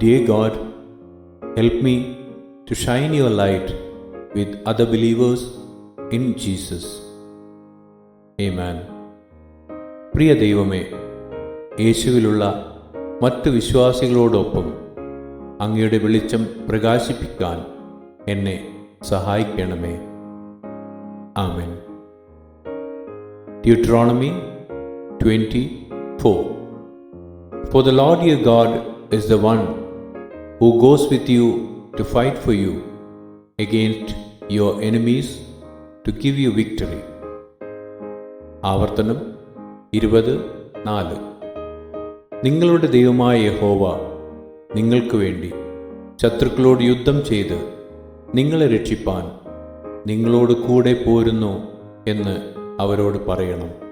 Dear God, help me to shine your light with other believers in Jesus. Amen. പ്രിയ ദൈവമേ, യേശുവിലുള്ള മറ്റു വിശ്വാസികളോടൊപ്പം അങ്ങയുടെ വെളിച്ചം പ്രകാശിപ്പിക്കാൻ എന്നെ സഹായിക്കണമേ. ആമേൻ. Deuteronomy 20:4. For the Lord your God is the one who goes with you to fight for you against your enemies to give you victory. ആവർത്തനം 20:4. നിങ്ങളുടെ ദൈവമായ യഹോവ നിങ്ങൾക്ക് വേണ്ടി ശത്രുക്കളോട് യുദ്ധം ചെയ്ത് നിങ്ങളെ രക്ഷിപ്പാൻ നിങ്ങളോട് കൂടെ പോരുന്നു എന്ന് അവരോട് പറയണം.